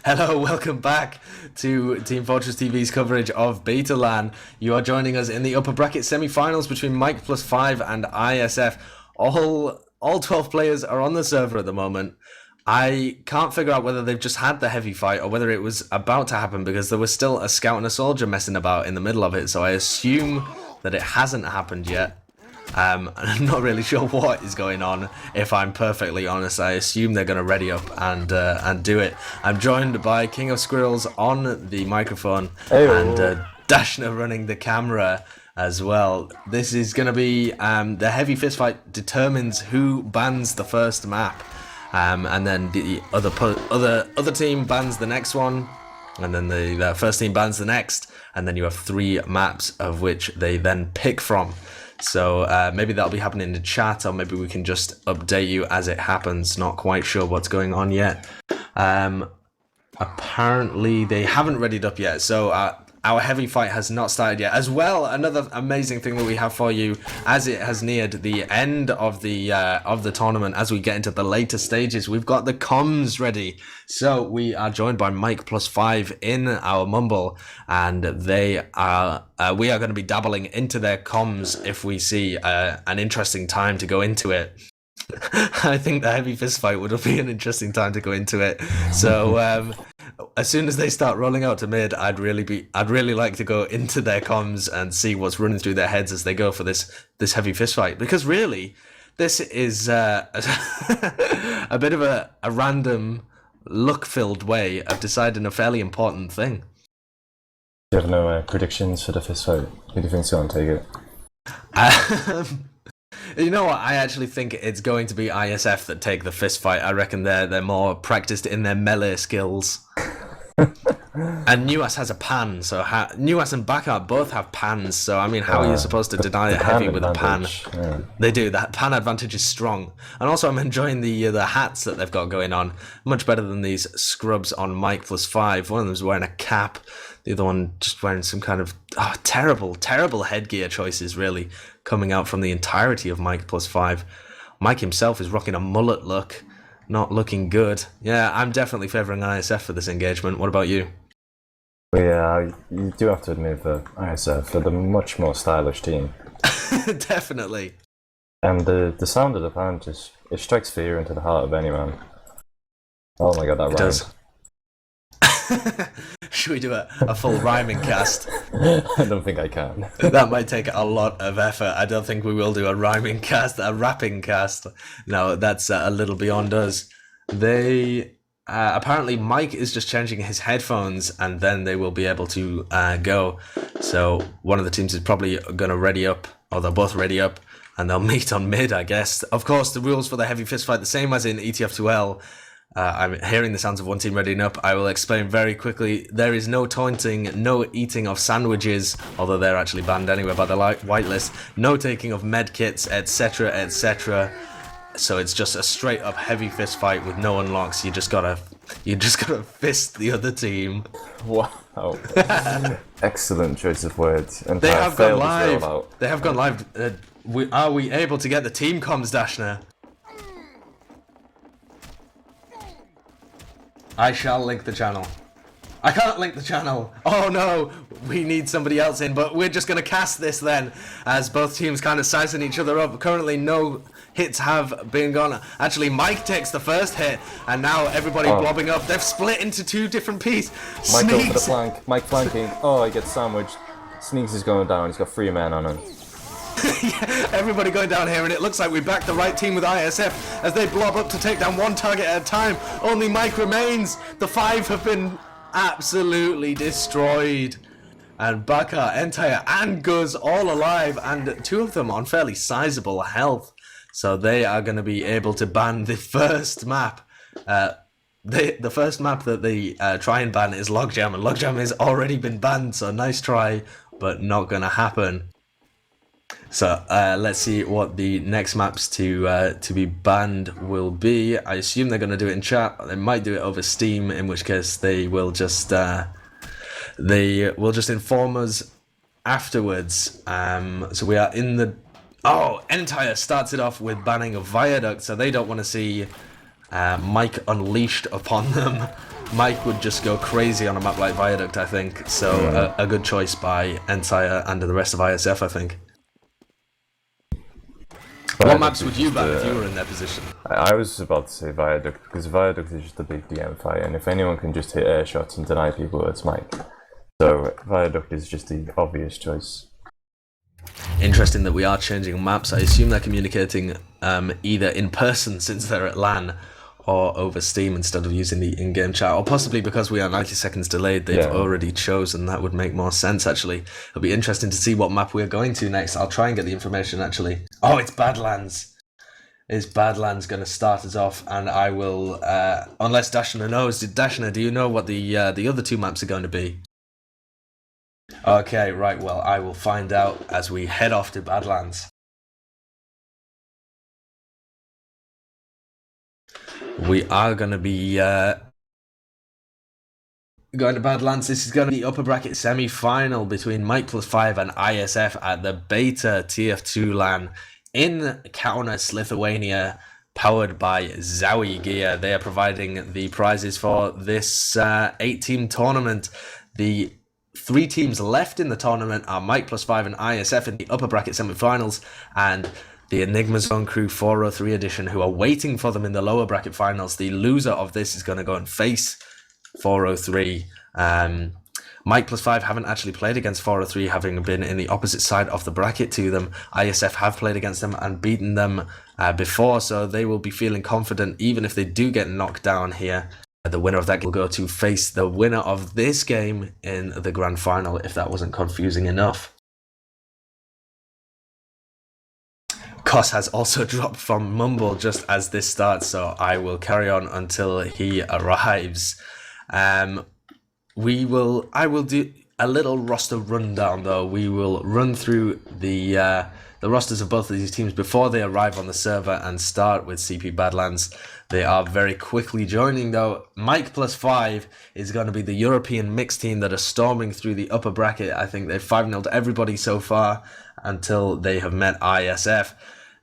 Hello, welcome back to Team Fortress TV's coverage of Beta LAN. You are joining us in the upper bracket semi-finals between Mike+5 and IsF. All 12 players are on the server at the moment. I can't figure out whether they've just had the heavy fight or whether it was about to happen because there was still a scout and a soldier messing about in the middle of it, so I assume that it hasn't happened yet. I'm not really sure what is going on, if I'm perfectly honest. I assume they're going to ready up and do it. I'm joined by King of Squirrels on the microphone and Dashner running the camera as well. This is going to be the heavy fist fight determines who bans the first map, and then the other team bans the next one, and then the first team bans the next, and then you have 3 maps of which they then pick from. So maybe that'll be happening in the chat, or maybe we can just update you as it happens. Not quite sure what's going on yet. Apparently they haven't readied up yet, so our heavy fight has not started yet. As well, another amazing thing that we have for you, as it has neared the end of the tournament, as we get into the later stages, we've got the comms ready. So we are joined by Mike+5 in our mumble, and we are going to be dabbling into their comms if we see an interesting time to go into it. I think the heavy fist fight would be an interesting time to go into it. So as soon as they start rolling out to mid, I'd really like to go into their comms and see what's running through their heads as they go for this heavy fist fight. Because really, this is a bit of a random, luck-filled way of deciding a fairly important thing. You have no predictions for the fist fight? Who do you think's going to take it? You know what? I actually think it's going to be IsF that take the fist fight. I reckon they're more practiced in their melee skills. And Nuas has a pan, so Nuas and Bakar both have pans. So I mean, how are you supposed to deny a heavy with a pan? Yeah. They do. That pan advantage is strong. And also, I'm enjoying the hats that they've got going on. Much better than these scrubs on Mike+5. One of them's wearing a cap. The other one just wearing some kind of terrible headgear choices, really, coming out from the entirety of Mike+5. Mike himself is rocking a mullet look, not looking good. Yeah, I'm definitely favouring IsF for this engagement. What about you? Yeah, you do have to admit that IsF are the much more stylish team. Definitely. And the sound of the pan it strikes fear into the heart of any man. Oh my god, that rhymed. Does. Should we do a full rhyming cast? I don't think I can. That might take a lot of effort. I don't think we will do a rhyming cast, a rapping cast. No, that's a little beyond us. They apparently Mike is just changing his headphones, and then they will be able to go. So one of the teams is probably going to ready up, or they'll both ready up, and they'll meet on mid, I guess. Of course, the rules for the heavy fist fight the same as in ETF2L. I'm hearing the sounds of one team readying up. I will explain very quickly. There is no taunting, no eating of sandwiches, although they're actually banned anyway by the whitelist. No taking of medkits, etc., etc. So it's just a straight up heavy fist fight with no unlocks. You just gotta fist the other team. Wow. Excellent choice of words. And they have gone live. They have gone live. Are we able to get the team comms, Dashner? I shall link the channel. I can't link the channel. Oh no, we need somebody else in, but we're just going to cast this then, as both teams kind of sizing each other up. Currently, no hits have been gone. Actually, Mike takes the first hit, and now everybody blobbing up. They've split into 2 different pieces. Mike goes for the flank. Mike flanking. Oh, he gets sandwiched. Sneaks is going down. He's got 3 men on him. Yeah, everybody going down here, and it looks like we backed the right team with IsF as they blob up to take down 1 target at a time. Only Mike remains. The 5 have been absolutely destroyed, and Bakar, Entire, and Guz all alive, and 2 of them on fairly sizable health. So they are going to be able to ban the first map. The first map that they try and ban is Logjam, and Logjam has already been banned. So nice try, but not going to happen. So let's see what the next maps to be banned will be. I assume they're going to do it in chat. They might do it over Steam, in which case they will just inform us afterwards. So we are in the... Oh, Entire starts it off with banning a Viaduct, so they don't want to see Mike unleashed upon them. Mike would just go crazy on a map like Viaduct, I think. So a good choice by Entire and the rest of ISF, I think. What maps would you ban if you were in their position? I was about to say Viaduct, because Viaduct is just a big DM fight, and if anyone can just hit air shots and deny people, it's Mike. So Viaduct is just the obvious choice. Interesting that we are changing maps. I assume they're communicating either in person since they're at LAN, or over Steam instead of using the in-game chat, or possibly because we are 90 seconds delayed, they've already chosen. That would make more sense, actually. It'll be interesting to see what map we're going to next. I'll try and get the information, actually. Oh, it's Badlands. Is Badlands going to start us off? And I will, unless Dashner knows. Dashner, do you know what the other two maps are going to be? Okay, right, well, I will find out as we head off to Badlands. We are going to be going to Badlands. This is going to be the upper bracket semi-final between Mike+5 and IsF at the Beta TF2 LAN in Kaunas, Lithuania, powered by Zowie Gear. They are providing the prizes for this 8-team tournament. The 3 teams left in the tournament are Mike+5 and IsF in the upper bracket semi-finals, and the Enigma Zone Crew 403 edition, who are waiting for them in the lower bracket finals. The loser of this is going to go and face 403. Mike+5 haven't actually played against 403, having been in the opposite side of the bracket to them. IsF have played against them and beaten them before, so they will be feeling confident even if they do get knocked down here. The winner of that will go to face the winner of this game in the grand final, if that wasn't confusing enough. Koss has also dropped from Mumble just as this starts, so I will carry on until he arrives. I will do a little roster rundown though. We will run through the rosters of both of these teams before they arrive on the server and start with CP Badlands. They are very quickly joining though. Mike+5 is going to be the European mixed team that are storming through the upper bracket. I think they've 5-0'd everybody so far until they have met IsF.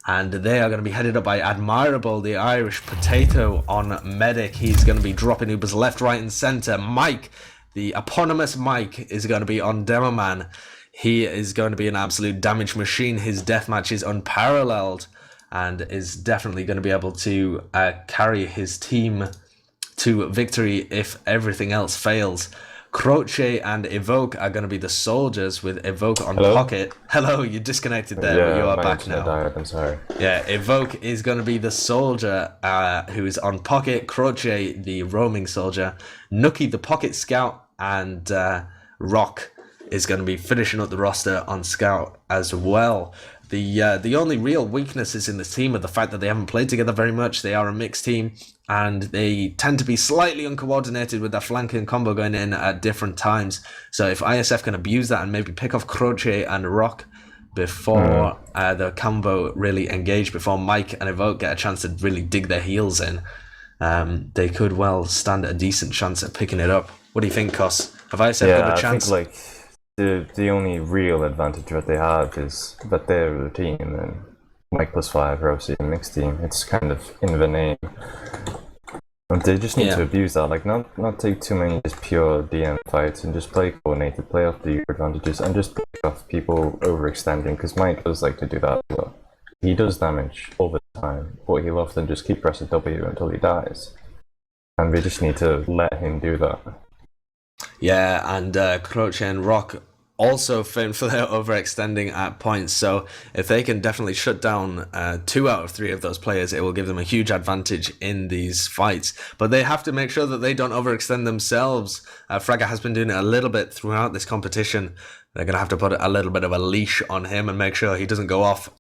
And they are going to be headed up by Admirable, the Irish potato on Medic. He's going to be dropping Ubers left, right, and center. Mike, the eponymous Mike, is going to be on Demoman. He is going to be an absolute damage machine. His deathmatch is unparalleled and is definitely going to be able to carry his team to victory if everything else fails. Croce and Evoke are going to be the soldiers, with Evoke on pocket. Hello, you disconnected there, but you are back now. I'm sorry. Yeah, Evoke is going to be the soldier who is on pocket. Croce, the roaming soldier. Nuki, the pocket scout, and Rock is going to be finishing up the roster on scout as well. The only real weaknesses in this team are the fact that they haven't played together very much. They are a mixed team, and they tend to be slightly uncoordinated with their flanking combo going in at different times. So if IsF can abuse that and maybe pick off Croce and Rock before the combo really engage, before Mike and Evoke get a chance to really dig their heels in, they could well stand a decent chance at picking it up. What do you think, Koss? Have IsF got a chance? I think the only real advantage that they have is that they're a team, and Mike+5 are obviously a mixed team. It's kind of in the name. And they just need to abuse that, like not take too many just pure DM fights and just play coordinated, play off the advantages, and just play off people overextending, because Mike does like to do that as well. He does damage all the time, but he'll often just keep pressing W until he dies. And we just need to let him do that. Yeah, and Croce and Rock also famed for their overextending at points, so if they can definitely shut down 2 out of 3 of those players, it will give them a huge advantage in these fights. But they have to make sure that they don't overextend themselves. Fragger has been doing it a little bit throughout this competition. They're going to have to put a little bit of a leash on him and make sure he doesn't go off.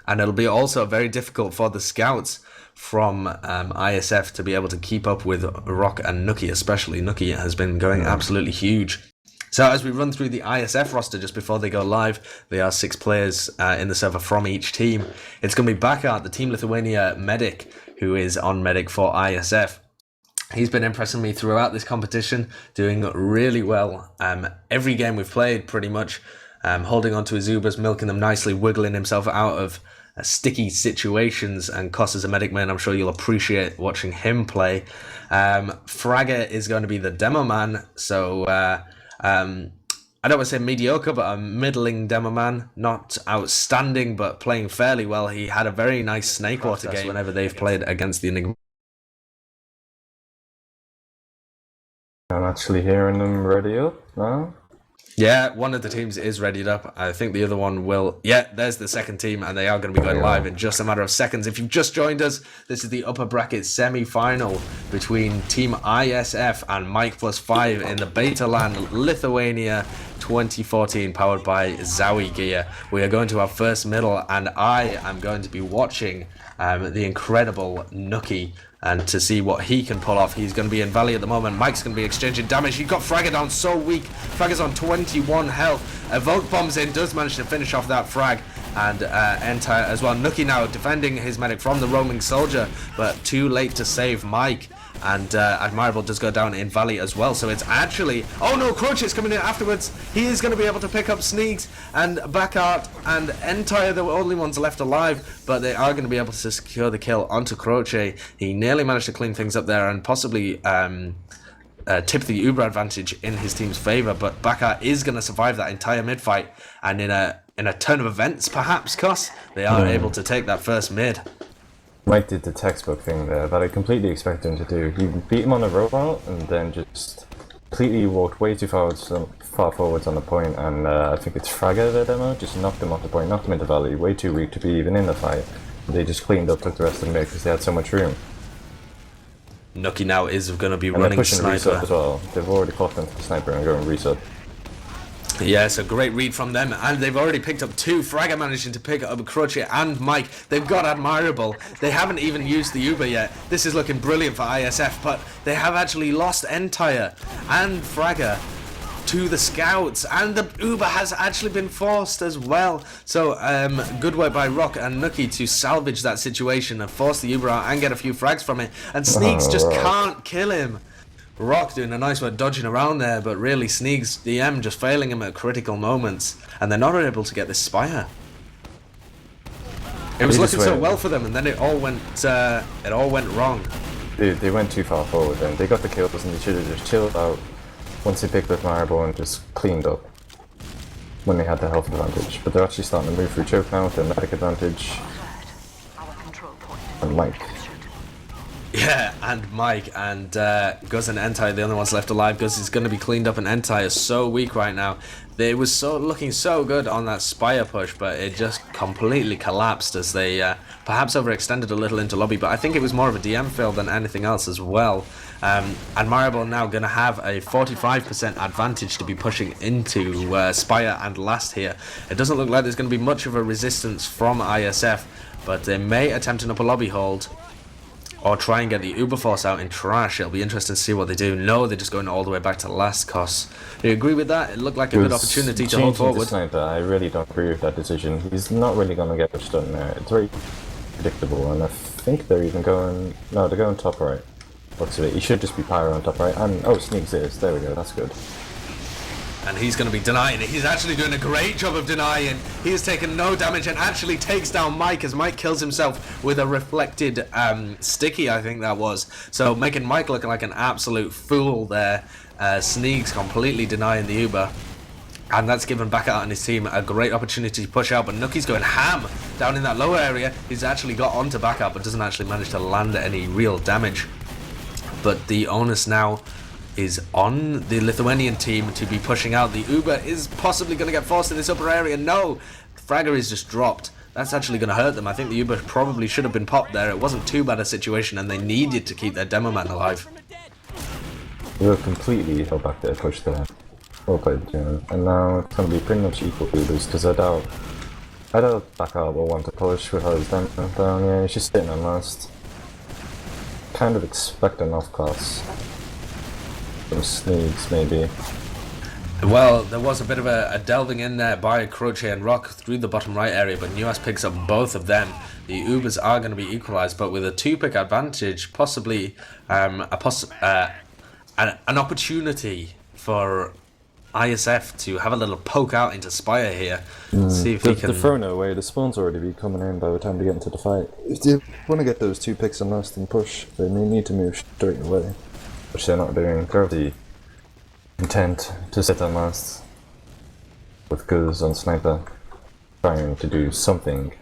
And it'll be also very difficult for the scouts from IsF to be able to keep up with Rock and Nuki, especially. Nuki has been going absolutely huge. So as we run through the IsF roster just before they go live, there are 6 players in the server from each team. It's going to be Bakart, the Team Lithuania medic, who is on medic for IsF. He's been impressing me throughout this competition, doing really well. Every game we've played, pretty much, holding on to his Ubers, milking them nicely, wiggling himself out of sticky situations, and Koss is a medic man. I'm sure you'll appreciate watching him play. Fragger is going to be the demo man, so I don't want to say mediocre, but a middling demo man. Not outstanding, but playing fairly well. He had a very nice Snake Water game whenever they've played against the Enigma. I'm actually hearing them ready up now. Yeah, one of the teams is readied up. I think the other one will. Yeah, there's the second team, and they are going to be going live in just a matter of seconds. If you've just joined us, this is the upper bracket semi-final between Team IsF and Mike+5 in the Beta LAN Lithuania 2014, powered by Zowie Gear. We are going to our first middle, and I am going to be watching the incredible Nucky, and to see what he can pull off. He's going to be in Valley at the moment. Mike's going to be exchanging damage. He got Fragger down so weak. Fragger's on 21 health. Evoke bombs in, does manage to finish off that frag, and Entire as well. Nucky now defending his medic from the roaming soldier, but too late to save Mike. And Admirable does go down in Valley as well. So it's actually... Oh no, Crunch is coming in afterwards. He is going to be able to pick up Sneaks and Backart and Entire, the only ones left alive. But they are going to be able to secure the kill onto Croce. He nearly managed to clean things up there and possibly tip the Uber advantage in his team's favor. But Backart is going to survive that entire mid-fight. And in a turn of events, perhaps, Cos, they are able to take that first mid. Mike did the textbook thing there, but I completely expected him to do. He beat him on a robot and then just completely walked way too far forwards on the point, and I think it's Fragger the demo, just knocked him off the point, knocked him into Valley, way too weak to be even in the fight. They just cleaned up, took the rest of the mid because they had so much room. Nucky now is going to be and running they're pushing Sniper resub as well. They've already caught them to the Sniper and going resub. Yeah, it's a great read from them, and they've already picked up two. Fragger managing to pick up Croce and Mike. They've got Admirable. They haven't even used the Uber yet. This is looking brilliant for ISF, but they have actually lost Entire and Fragger to the Scouts, and the Uber has actually been forced as well. So good work by Rock and Nucky to salvage that situation and force the Uber out and get a few frags from it, and Sneaks just can't kill him. Rock doing a nice work dodging around there, but really Sneaks DM just failing him at critical moments, and they're not able to get this Spire. It was looking so well for them, and then it all went wrong. They went too far forward then. They got the kills and they should have just chilled out once they picked up Marble and just cleaned up when they had the health advantage. But they're actually starting to move through choke now with their medic advantage. And Mike. Yeah, and Mike and Guz and Entire, the only ones left alive. Guz is going to be cleaned up, and Entire is so weak right now. They was looking so good on that Spire push, but it just completely collapsed as they perhaps overextended a little into lobby. But I think it was more of a DM fail than anything else as well. Admirable now going to have a 45% advantage to be pushing into Spire and last here. It doesn't look like there's going to be much of a resistance from ISF, but they may attempt an upper lobby hold, or try and get the Uber Force out in trash. It'll be interesting to see what they do. No, they're just going all the way back to last cost. Do you agree with that? It looked like a good opportunity to hold forward. Sniper, I really don't agree with that decision. He's not really going to get much done there. It's very predictable, and I think they're even going... No, they're going top right. Looks at it. He should just be Pyro on top right. And, oh, Sneaks is. There we go. That's good. And he's going to be denying it. He's actually doing a great job of denying. He has taken no damage and actually takes down Mike as Mike kills himself with a reflected sticky, I think that was. So making Mike look like an absolute fool there. Sneaks completely denying the Uber. And that's given Backart and his team a great opportunity to push out. But Nucky's going ham down in that lower area. He's actually got onto Backart, but doesn't actually manage to land any real damage. But the onus now is on the Lithuanian team to be pushing out. The Uber is possibly going to get forced in this upper area. No, Fragger is just dropped. That's actually going to hurt them. I think the Uber probably should have been popped there. It wasn't too bad a situation, and they needed to keep their demo man alive. They were completely held back their push there. Well played, Jim. And now it's going to be pretty much equal Ubers, because I doubt Backart will want to push without his demo down. Yeah, he's just sitting on last. Kind of expect an off class. Some Sneaks, maybe. Well, there was a bit of a delving in there by Croce and Rock through the bottom right area, but Nuas picks up both of them. The Ubers are going to be equalised, but with a 2-pick advantage, possibly an opportunity for ISF to have a little poke out into Spire here. See if he They're can. throwing it away. The spawn's already be coming in by the time they get into the fight. If they want to get those 2 picks on last and push, they may need to move straight away. Which they're not doing. They're the intent to sit on last with Guz on Sniper, trying to do something.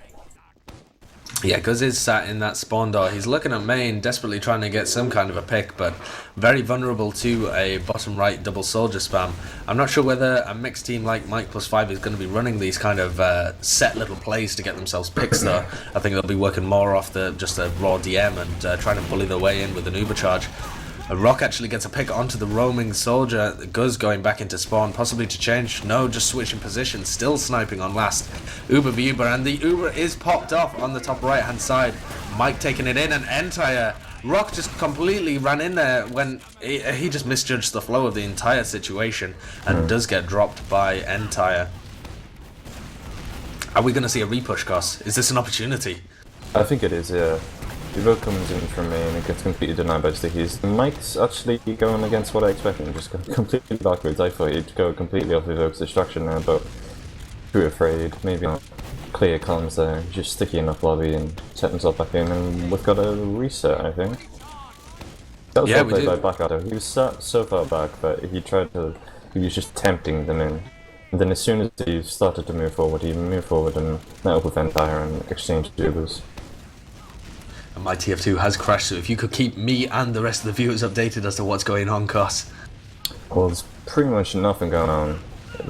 Yeah, Guz is sat in that spawn door. He's looking at main, desperately trying to get some kind of a pick, but very vulnerable to a bottom right double soldier spam. I'm not sure whether a mixed team like Mike+5 is going to be running these kind of set little plays to get themselves picks though. I think they'll be working more off just a raw DM and trying to bully their way in with an Uber charge. Rock actually gets a pick onto the roaming soldier. Guz going back into spawn, possibly to change. No, just switching position. Still sniping on last. Uber v Uber, and the Uber is popped off on the top right hand side. Mike taking it in, and entire Rock just completely ran in there when he just misjudged the flow of the entire situation and does get dropped by entire. Are we going to see a repush, Goss? Is this an opportunity? I think it is, yeah. Evo comes in from main and gets completely denied by stickies. Mike's actually going against what I expected, just going completely backwards. I thought he'd go completely off Evoke's destruction now, but too afraid. Maybe not clear comms there. Just sticky enough lobby and set himself back in, and we've got a reset, I think. That was well played by Blackadder. He was sat so far back, but he was just tempting them in. And then as soon as he started to move forward, he moved forward and met up with Empire and exchanged dubers. My TF2 has crashed, so if you could keep me and the rest of the viewers updated as to what's going on, Goss. Well, there's pretty much nothing going on.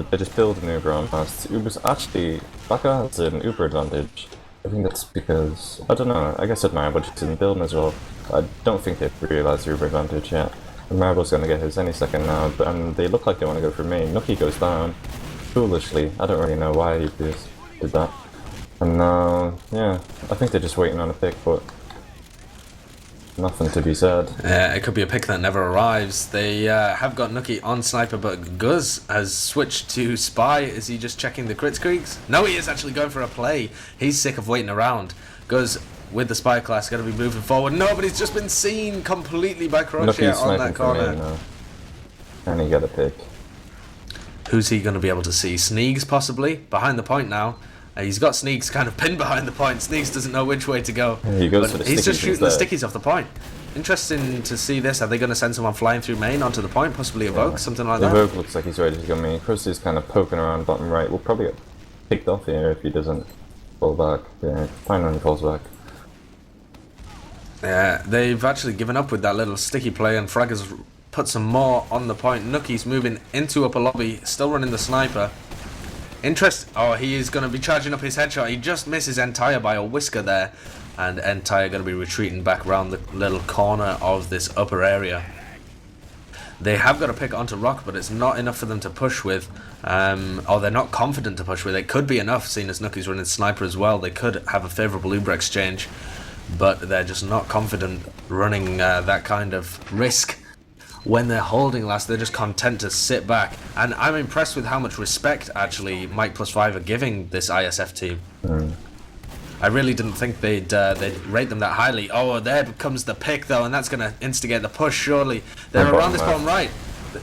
They just build an Uber on fast. Uber's actually, Baka has an Uber advantage. I think that's because, I don't know, I guess Admirable just didn't build him as well. I don't think they've realised the Uber advantage yet. Admirable's going to get his any second now, and they look like they want to go for main. Nucky goes down, foolishly. I don't really know why he just did that. And now, yeah, I think they're just waiting on a pick, but nothing to be said. It could be a pick that never arrives. They have got Nucky on Sniper, but Guz has switched to Spy. Is he just checking the crit streaks? No, he is actually going for a play. He's sick of waiting around. Guz with the Spy class going to be moving forward. No, but he's just been seen completely by Crochet on that corner. Can he get a pick? Who's he going to be able to see? Sneegs possibly behind the point now. He's got Sneaks kind of pinned behind the point. Sneaks doesn't know which way to go. He goes for the he's just shooting instead. the stickies off the point. Interesting to see this. Are they going to send someone flying through main onto the point? Possibly Evoke, something like that? Evoke looks like he's ready to go main. Krusty's kind of poking around bottom right. We'll probably get picked off here if he doesn't fall back. Yeah, fine when he falls back. Yeah, they've actually given up with that little sticky play, and Frag has put some more on the point. Nucky's moving into upper lobby, still running the sniper. Oh, he is going to be charging up his headshot. He just misses Entire by a whisker there. And Entire going to be retreating back around the little corner of this upper area. They have got a pick onto Rock, but it's not enough for them to push with. Or they're not confident to push with. It could be enough, seeing as Nucky's running Sniper as well. They could have a favourable Uber exchange. But they're just not confident running that kind of risk. When they're holding last, they're just content to sit back. And I'm impressed with how much respect, actually, Mike+5 are giving this ISF team. I really didn't think they'd rate them that highly. Oh, there comes the pick, though, and that's going to instigate the push, surely. They're around this bottom right.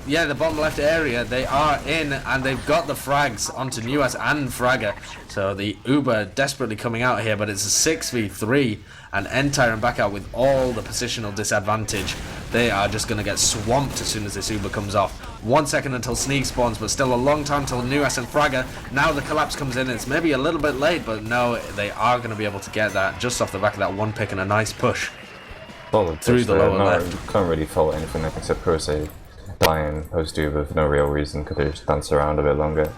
Yeah, the bottom left area. They are in, and they've got the frags onto Nuas and Fragger. So the Uber desperately coming out here, but it's a 6v3, and Entire and back out with all the positional disadvantage. They are just going to get swamped as soon as this Uber comes off. 1 second until Sneak spawns, but still a long time till Nuas and Fragger. Now the collapse comes in. It's maybe a little bit late, but no, they are going to be able to get that just off the back of that one pick and a nice push through the lower left. Can't really fault anything except Crochet dying post-Uber for no real reason. Could have just danced around a bit longer.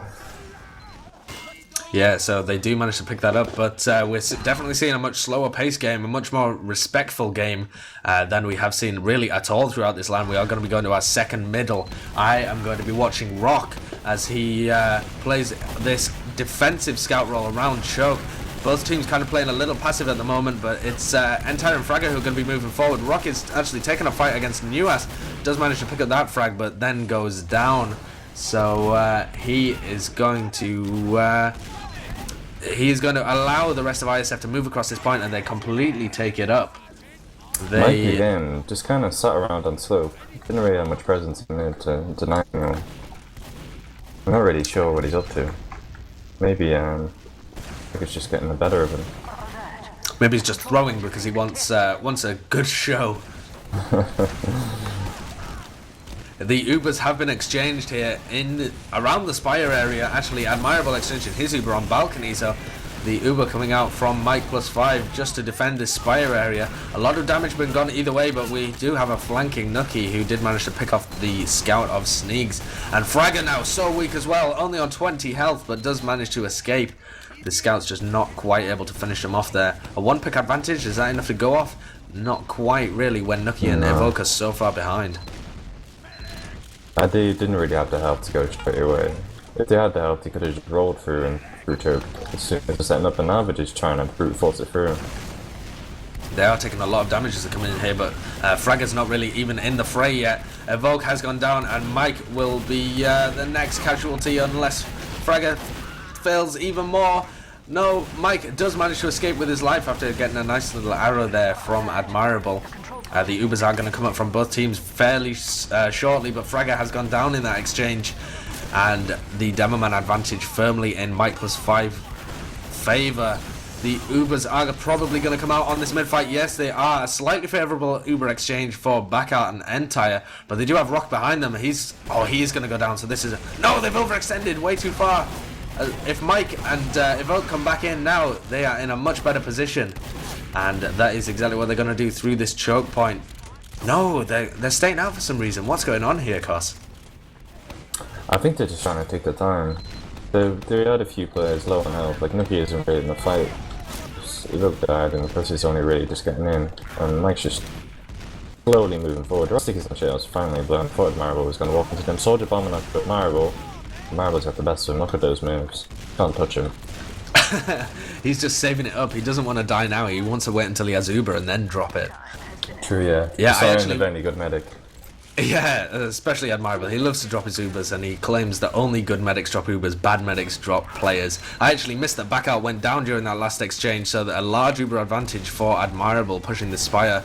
Yeah, so they do manage to pick that up, but we're definitely seeing a much slower pace game, a much more respectful game than we have seen really at all throughout this LAN. We are going to be going to our second middle. I am going to be watching Rock as he plays this defensive scout role around Choke. Both teams kind of playing a little passive at the moment, but it's Entire and Fragger who are going to be moving forward. Rock is actually taking a fight against Nuas, does manage to pick up that frag, but then goes down. So he is going to allow the rest of ISF to move across this point, and they completely take it up. Mikey again just kind of sat around on slope. Didn't really have much presence in it to deny him. I'm not really sure what he's up to. Maybe I think it's just getting the better of him. Maybe he's just throwing because he wants a good show. The Ubers have been exchanged here around the Spire area. Actually, Admirable exchanging his Uber on balcony, so the Uber coming out from Mike+5 just to defend this Spire area. A lot of damage been gone either way, but we do have a flanking Nucky who did manage to pick off the scout of Sneegs. And Fragger now so weak as well, only on 20 health, but does manage to escape. The scout's just not quite able to finish him off there. A one pick advantage, is that enough to go off? Not quite really when Nucky and Evoke are so far behind. They didn't really have the health to go straight away. If they had the health, they could have just rolled through and through choke as soon as they're setting up, and now they're just trying to brute force it through. They are taking a lot of damage as they come in here, but Fragger's not really even in the fray yet. Evoke has gone down, and Mike will be the next casualty unless Fragger fails even more. No, Mike does manage to escape with his life after getting a nice little arrow there from Admirable. The Ubers are going to come up from both teams fairly shortly, but Fragger has gone down in that exchange, and the Demoman advantage firmly in Mike+5 favour. The Ubers are probably going to come out on this mid-fight. Yes, they are a slightly favourable Uber exchange for Backout and Entire, but they do have Rock behind them. He is going to go down, so this is... No, they've overextended way too far. If Mike and Evoke come back in now, they are in a much better position. And that is exactly what they're going to do through this choke point. No, they're staying out for some reason. What's going on here, Cos? I think they're just trying to take their time. They had a few players low on health, like Nucky isn't really in the fight. Evoke died and the person's only really just getting in. And Mike's just slowly moving forward. Rustic is on shells finally, but I thought Marble was going to walk into them. Soldier bombing up with Marble. Marble's got the best of him. Look at those moves. Can't touch him. He's just saving it up. He doesn't want to die now. He wants to wait until he has Uber and then drop it. True, yeah. Yeah, I actually a very good medic. Yeah, especially Admirable. He loves to drop his Ubers, and he claims that only good medics drop Ubers, bad medics drop players. I actually missed that Backout went down during that last exchange, so that a large Uber advantage for Admirable, pushing the Spire.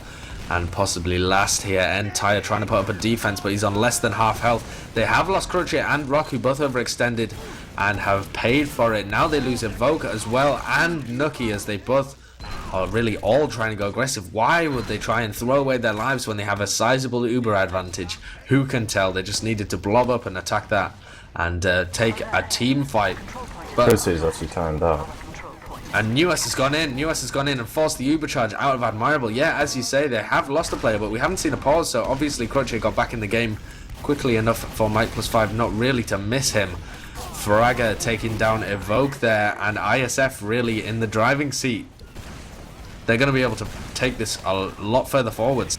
And possibly last here, Entire trying to put up a defense, but he's on less than half health. They have lost Crochet and Rock, who both overextended and have paid for it. Now they lose Evoke as well, and Nucky, as they both are really all trying to go aggressive. Why would they try and throw away their lives when they have a sizable Uber advantage? Who can tell? They just needed to blob up and attack that and take a team fight. But Crochet's actually timed out. And Nuas has gone in. Nuas has gone in and forced the Uber charge out of Admirable. Yeah, as you say, they have lost a player, but we haven't seen a pause, so obviously Crochet got back in the game quickly enough for Mike+5 not really to miss him. Fragger taking down Evoke there, and IsF really in the driving seat. They're going to be able to take this a lot further forwards.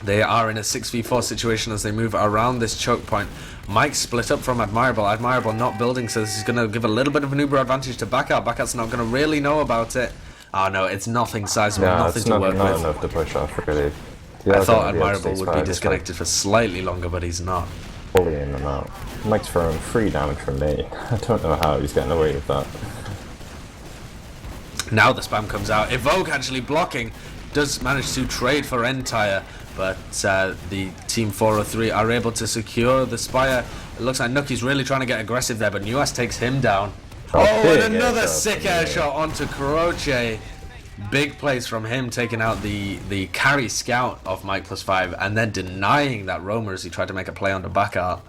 They are in a 6v4 situation as they move around this choke point. Mike split up from Admirable. Admirable not building, so this is going to give a little bit of an Uber advantage to Backout. Backout's not going to really know about it. Oh no, it's nothing sizable, nothing to work not with. Enough to push off, really. I thought Admirable would be disconnected for slightly longer, but he's not. Fully in and out. Mike's throwing 3 damage from me. I don't know how he's getting away with that. Now the spam comes out. Evoke actually blocking. Does manage to trade for Entire, but the Team 403 are able to secure the Spire. It looks like Nucky's really trying to get aggressive there, but Nuas takes him down. Oh, and another sick air shot onto Croce. Big plays from him, taking out the carry scout of Mike+5 and then denying that roamer as he tried to make a play on the back out.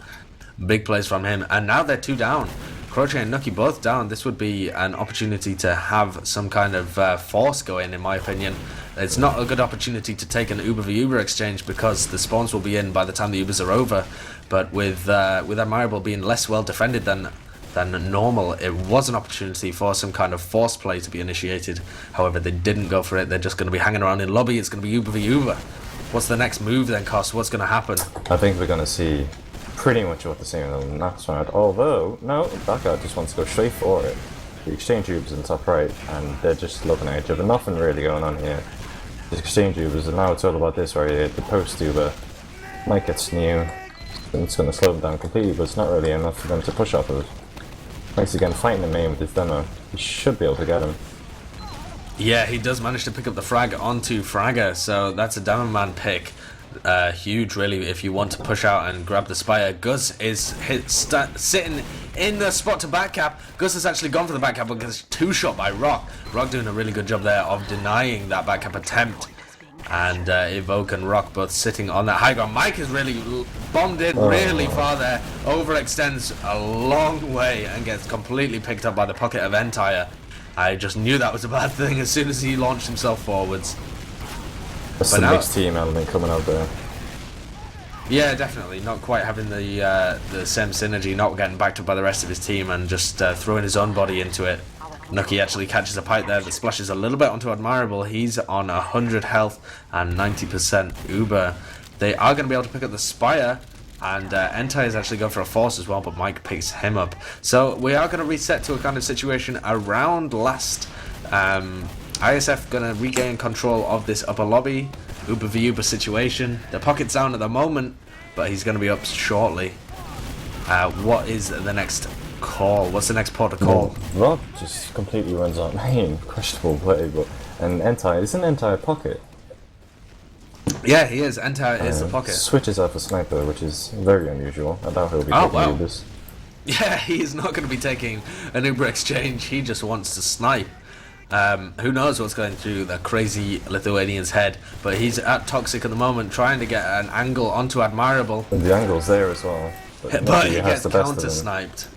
Big plays from him, and now they're 2 down. Croce and Nucky both down. This would be an opportunity to have some kind of force going, in my opinion. It's not a good opportunity to take an Uber v Uber exchange because the spawns will be in by the time the Ubers are over. But with Admirable being less well defended than normal, it was an opportunity for some kind of force play to be initiated. However, they didn't go for it. They're just going to be hanging around in lobby. It's going to be Uber v Uber. What's the next move then, Cos? What's going to happen? I think we're going to see pretty much what the same in the next round. Although, no, Backout just wants to go straight for it. The exchange Ubers in the top right, and they're just looking at each other. Nothing really going on here. The exchange Ubers, and now it's all about this right here. The post Uber might get new. It's going to slow them down completely, but it's not really enough for them to push off of it. Mike's again fighting the main with his demo. He should be able to get him. Yeah, he does manage to pick up the frag onto Fragger, so that's a demo man pick. huge, really, if you want to push out and grab the Spire. Gus is sitting in the spot to back cap. Gus has actually gone for the back cap because it's 2-shot by Rock. Rock doing a really good job there of denying that back cap attempt. And Evoke and Rock both sitting on that high ground. Mike is really bombed in really far there. Overextends a long way and gets completely picked up by the pocket of Entire. I just knew that was a bad thing as soon as he launched himself forwards. That's the mixed team element coming out there. Yeah, definitely. Not quite having the same synergy, not getting backed up by the rest of his team and just throwing his own body into it. Nucky actually catches a pipe there that splashes a little bit onto Admirable. He's on 100 health and 90% Uber. They are going to be able to pick up the Spire, and Entei is actually going for a force as well, but Mike picks him up. So we are going to reset to a kind of situation around last. ISF going to regain control of this upper lobby. Uber v Uber situation. The pocket's down at the moment, but he's going to be up shortly. What is the next call? What's the next protocol? Rob just completely runs out main. Questionable play, but and Entire isn't Entire pocket. Yeah, he is. Entire is the pocket. Switches out for sniper, which is very unusual. I doubt he'll be taking Ubers. Yeah, he's not going to be taking an Uber exchange. He just wants to snipe. Who knows what's going through the crazy Lithuanian's head, but he's at Toxic at the moment, trying to get an angle onto Admirable. And the angle's there as well. But he gets counter-sniped.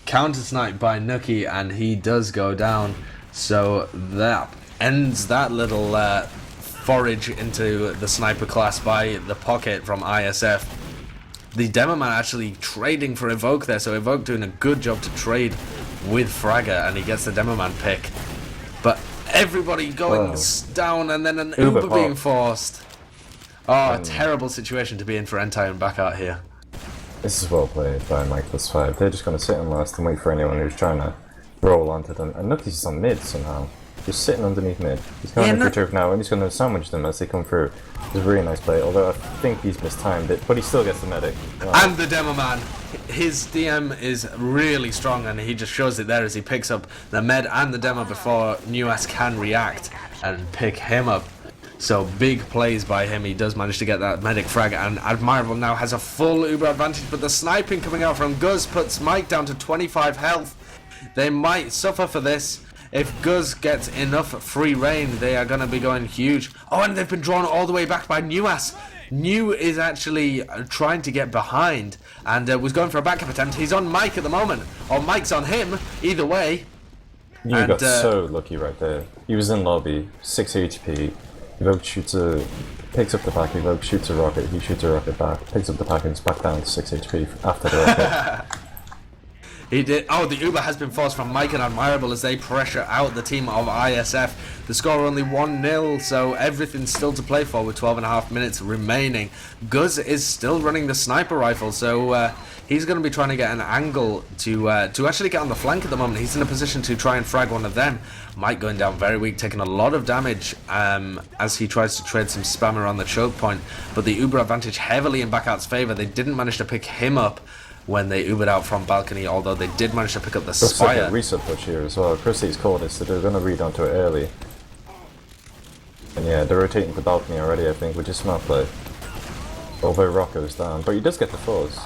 Counter-sniped by Nucky, and he does go down. So that ends that little forage into the sniper class by the pocket from ISF. The Demo Man actually trading for Evoke there, so Evoke doing a good job to trade with Fragger, and he gets the Demo Man pick. But everybody going down, and then an Uber being forced. Oh, a terrible situation to be in for Entei and back out here. This is well played by Mike+5. They're just going to sit on last and wait for anyone who's trying to roll onto them. And Nucky's just on mid somehow. Just sitting underneath mid. He's going in for turf now, and he's going to sandwich them as they come through. It's a really nice play, although I think he's mistimed it, but he still gets the medic. And the Demo Man. His DM is really strong, and he just shows it there as he picks up the med and the Demo before Nuas can react and pick him up. So big plays by him. He does manage to get that medic frag, and Admirable now has a full Uber advantage, but the sniping coming out from Guz puts Mike down to 25 health. They might suffer for this. If Guz gets enough free reign, they are going to be going huge. Oh, and they've been drawn all the way back by Nuas. New is actually trying to get behind and was going for a backup attempt. He's on Mike at the moment, or Mike's on him. Either way. You got so lucky right there. He was in lobby, 6 HP. Evoke shoots picks up the pack, Evoke shoots a rocket, he shoots a rocket back, picks up the pack and is back down to 6 HP after the rocket. He did. Oh, the Uber has been forced from Mike and Admirable as they pressure out the team of ISF. The score only 1-0, so everything's still to play for with 12.5 minutes remaining. Guz is still running the sniper rifle, so he's going to be trying to get an angle to actually get on the flank at the moment. He's in a position to try and frag one of them. Mike going down very weak, taking a lot of damage as he tries to trade some spammer on the choke point. But the Uber advantage heavily in Backout's favour. They didn't manage to pick him up when they Ubered out from balcony, although they did manage to pick up the Spire. Looks like a reset push here as well. Christie's called it, so they're going to read onto it early. And yeah, they're rotating to balcony already, I think, which is smart play. Although Rocco's down, but he does get the force.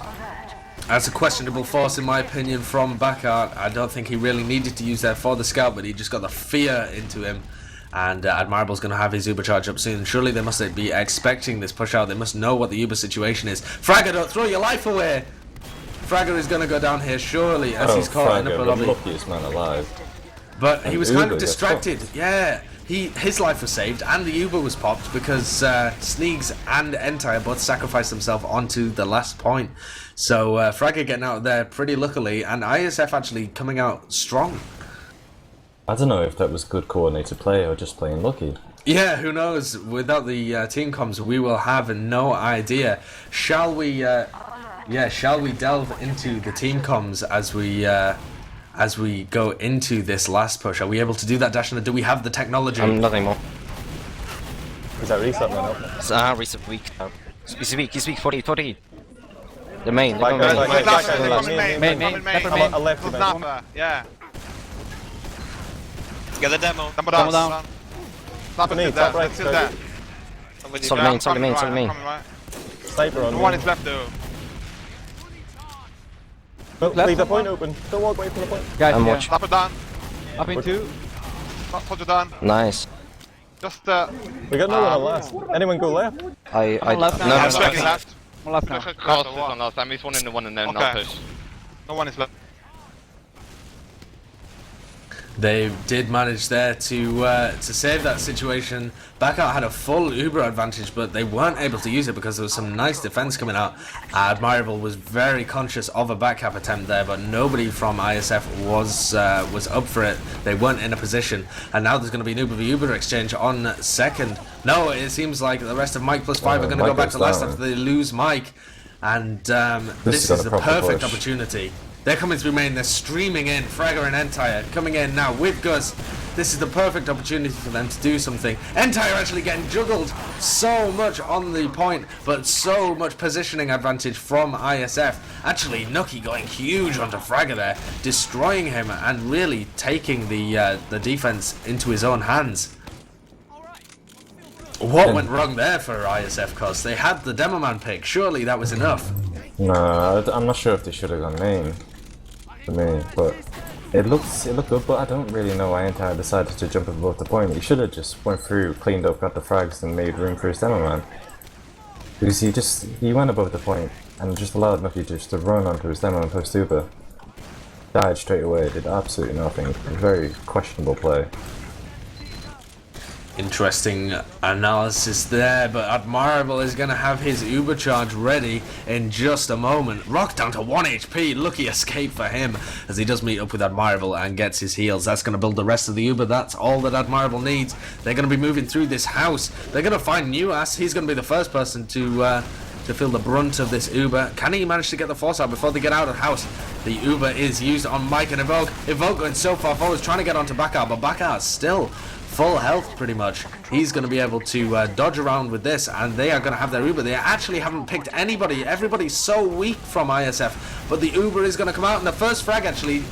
That's a questionable force in my opinion from Backout. I don't think he really needed to use that for the scout, but he just got the fear into him. And Admirable's going to have his Uber charge up soon. Surely they must be expecting this push out. They must know what the Uber situation is. Fragger, don't throw your life away! Fragger is going to go down here surely as he's caught in the upper lobby. Luckiest man alive. But he was kind of distracted. Yeah, his life was saved and the Uber was popped because Sneegs and Entire both sacrificed themselves onto the last point. So Fragger getting out there pretty luckily, and ISF actually coming out strong. I don't know if that was good coordinated play or just playing lucky. Yeah, who knows? Without the team comms, we will have no idea. Shall we? Shall we delve into the team comms as we go into this last push? Are we able to do that, Dashner? Do we have the technology? Nothing more. Is that reset man? It's reset weak now. He's weak 40. The main. Main. I left you, man. Yeah. Get the demo. Demo down. Stop it there. That's it there. Solid main, solid main, solid main. Coming right. Sniper on No me. one is left though. No, leave the point open. Don't walk away from the point. Guys, I'm yeah. watching. Sniper down. Up in 2. Soldier down. Nice. Just We got no one on last. Anyone go left? I left now. no, I'm no, checking left. I'm left now. Cost is on last time, he's one in the one and then Okay. I'll push. No one is left. They did manage there to save that situation. Backout had a full Uber advantage, but they weren't able to use it because there was some nice defense coming out. Admirable was very conscious of a backcap attempt there, but nobody from ISF was up for it. They weren't in a position, and now there's going to be an Uber v Uber exchange on second. No, it seems like the rest of Mike+5 are going to go back to last after they lose Mike, and this is the perfect opportunity. They're coming through main, they're streaming in, Fragger and Entire coming in now with Gus. This is the perfect opportunity for them to do something. Entire actually getting juggled so much on the point, but so much positioning advantage from ISF. Actually, Nucky going huge onto Fragger there, destroying him and really taking the defense into his own hands. What went wrong there for ISF, cause they had the demo man pick, surely that was enough. No, I'm not sure if they should have gone main for me, but it looked good. But I don't really know why Entire decided to jump above the point. He should have just went through, cleaned up, got the frags, and made room for his demo man. Because he went above the point and just allowed Nucky just to run onto his demo and post Uber. Died straight away. Did absolutely nothing. Very questionable play. Interesting analysis there, but Admirable is going to have his Uber charge ready in just a moment. Rock down to 1 HP, lucky escape for him as he does meet up with Admirable and gets his heals. That's going to build the rest of the Uber, that's all that Admirable needs. They're going to be moving through this house. They're going to find Newas, he's going to be the first person to feel the brunt of this Uber. Can he manage to get the force out before they get out of the house? The Uber is used on Mike and Evoke. Evoke going so far forward, trying to get onto Backout, but Backout still full health pretty much. He's going to be able to dodge around with this, and they are going to have their Uber. They actually haven't picked anybody. Everybody's so weak from ISF, but the Uber is going to come out, and the first frag actually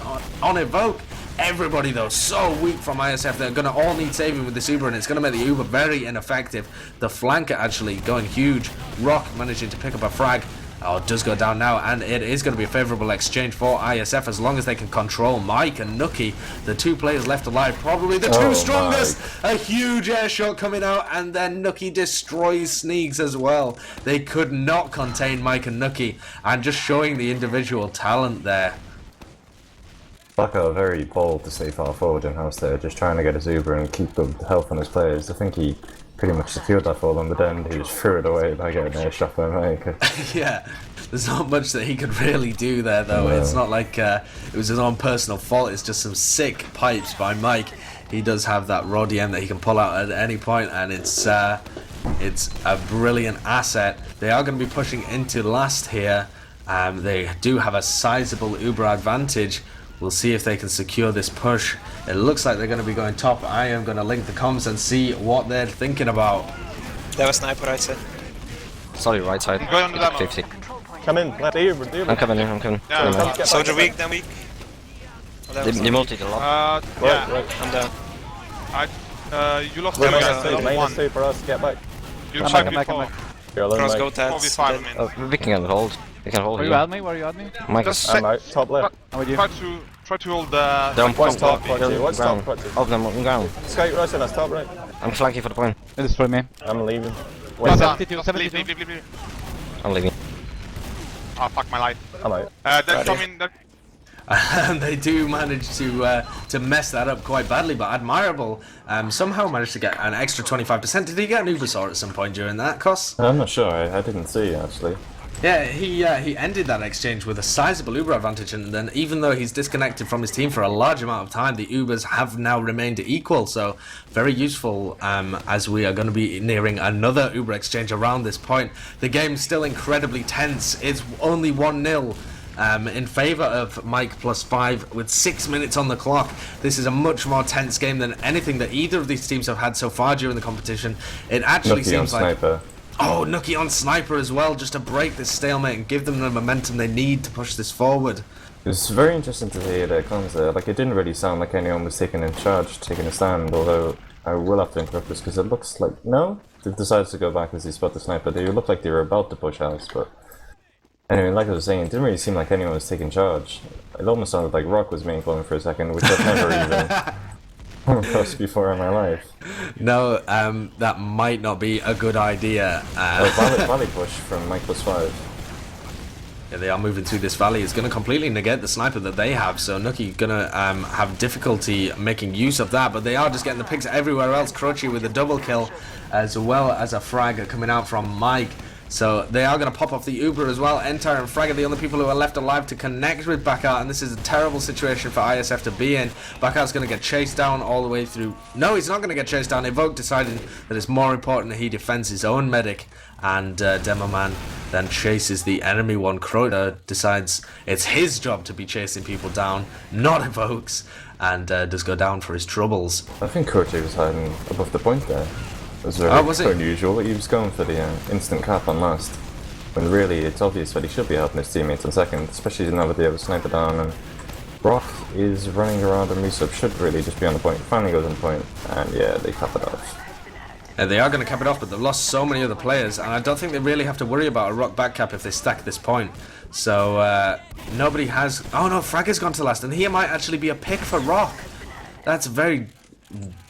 on Evoke. Everybody though so weak from ISF, they're going to all need saving with this Uber, and it's going to make the Uber very ineffective. The flanker actually going huge. Rock managing to pick up a frag. Oh, it does go down now, and it is going to be a favourable exchange for ISF as long as they can control Mike and Nucky, the two players left alive, probably the two strongest. A huge air shot coming out, and then Nucky destroys Sneaks as well. They could not contain Mike and Nucky, and just showing the individual talent there. Backout very bold to stay far forward in house there, just trying to get his Uber and keep the health on his players. I think he pretty much secured that fall on the end. He just threw it away by getting a shot by Mike. Yeah, there's not much that he could really do there though. It's not like it was his own personal fault. It's just some sick pipes by Mike. He does have that raw DM that he can pull out at any point, and it's a brilliant asset. They are going to be pushing into last here. They do have a sizable Uber advantage. We'll see if they can secure this push. It looks like they're going to be going top. I am going to link the comms and see what they're thinking about. They have a sniper right side. Sorry, right side. Go on the demo. 50. Come in, let the Uber. I'm coming in, I'm coming. Yeah. Sorry, man. Soldier weak, then weak. They multied a lot. Yeah. Right. I'm down. You lost Minus guys. two, One. minus two for us, get back. You I'm check back, before. I'm back. You're alone, Cross Mike. go tats. 4v5, I mean. We can hold. We can hold Where you here. at me? Where you at me? Mike Just is... I'm out, top left. I'm with you. Try to hold the... They're on What's point. top, They're Quatty? What's top, ground. Quatty? Of them on ground. Scout rushing us, top right. I'm flanking for the point. It is for me. I'm leaving. Well Wait, done. 72, Just 72. leave. I'm leaving. Oh, fuck my life. I'm out. They're coming... And they do manage to mess that up quite badly, but Admirable somehow managed to get an extra 25%. Did he get an Uber saw at some point during that, Cos? I'm not sure. I didn't see actually. Yeah, he ended that exchange with a sizable Uber advantage, and then even though he's disconnected from his team for a large amount of time, the Ubers have now remained equal, so very useful as we are going to be nearing another Uber exchange around this point. The game's still incredibly tense. It's only 1-0 in favour of Mike+5 with 6 minutes on the clock. This is a much more tense game than anything that either of these teams have had so far during the competition. It actually Nucky on seems like... sniper. Oh, Nucky on Sniper as well, just to break this stalemate and give them the momentum they need to push this forward. It's very interesting to hear their comms there. Like, it didn't really sound like anyone was taking in charge, taking a stand, although I will have to interrupt this because it looks like... No? They've decided to go back as they spot the sniper. They looked like they were about to push out, but anyway, like I was saying, it didn't really seem like anyone was taking charge. It almost sounded like Rock was main clone for a second, which I've never even come across before in my life. No, that might not be a good idea. Valley push from Mike+5. Yeah, they are moving through this valley. It's going to completely negate the sniper that they have, so Nuki going to have difficulty making use of that, but they are just getting the picks everywhere else. Croce with a double kill, as well as a frag coming out from Mike. So they are going to pop off the Uber as well. Entire and Frag are the only people who are left alive to connect with Bakart, and this is a terrible situation for ISF to be in. Bakart's going to get chased down all the way through. No, he's not going to get chased down. Evoke decided that it's more important that he defends his own medic, and Demoman then chases the enemy one. Crota decides it's his job to be chasing people down, not Evoke's, and does go down for his troubles. I think Croce was hiding above the point there. It was very unusual. He was going for the instant cap on last, when really it's obvious that he should be helping his teammates on second, especially now that they have a sniper down, and Brock is running around and Resub should really just be on the point. Finally goes on point, and yeah, they cap it off. They are going to cap it off, but they've lost so many other players, and I don't think they really have to worry about a Rock back cap if they stack this point. So nobody has... Oh no, Frag has gone to last, and he might actually be a pick for Rock. That's a very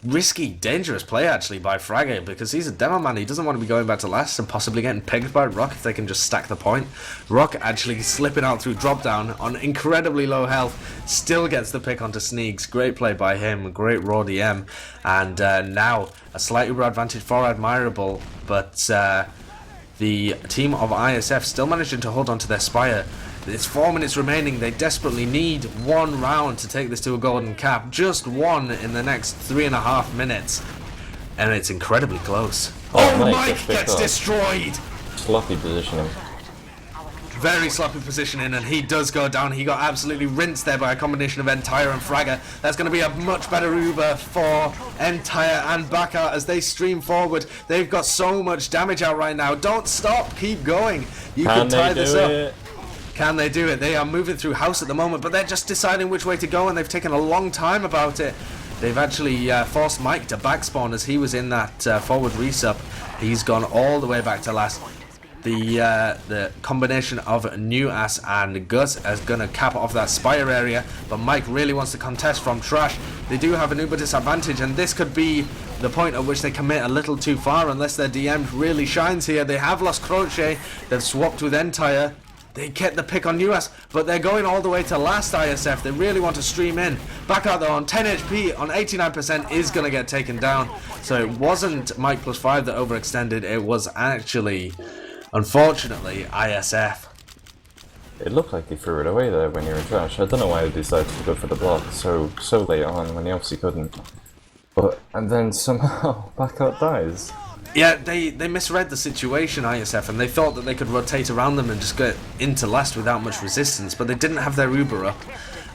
risky, dangerous play actually by Fragger, because he's a demo man. He doesn't want to be going back to last and possibly getting pegged by Rock if they can just stack the point. Rock actually slipping out through drop down on incredibly low health, still gets the pick onto Sneaks. Great play by him, great raw DM, and now a slight Uber advantage for Admirable, but the team of ISF still managing to hold on to their Spire. It's 4 minutes remaining. They desperately need one round to take this to a golden cap. Just one in the next 3.5 minutes. And it's incredibly close. Oh, Mike gets destroyed! Sloppy positioning. Very sloppy positioning, and he does go down. He got absolutely rinsed there by a combination of Entire and Fragger. That's going to be a much better Uber for Entire and Bakart as they stream forward. They've got so much damage out right now. Don't stop. Keep going. You can tie this up. Can they do it? They are moving through house at the moment, but they're just deciding which way to go, and they've taken a long time about it. They've actually forced Mike to backspawn as he was in that forward resup. He's gone all the way back to last. The combination of New Ass and Gus is going to cap off that Spire area, but Mike really wants to contest from Trash. They do have an Uber disadvantage, and this could be the point at which they commit a little too far unless their DM really shines here. They have lost Croce. They've swapped with Entire. They get the pick on US, but they're going all the way to last ISF. They really want to stream in. Back out there on 10 HP, on 89%, is going to get taken down. So it wasn't Mike+5 that overextended. It was actually, unfortunately, ISF. It looked like they threw it away there when you were in Trash. I don't know why they decided to go for the block so late on when they obviously couldn't. But, and then somehow Blackout dies. Yeah, they misread the situation, ISF, and they thought that they could rotate around them and just get into last without much resistance, but they didn't have their Uber up,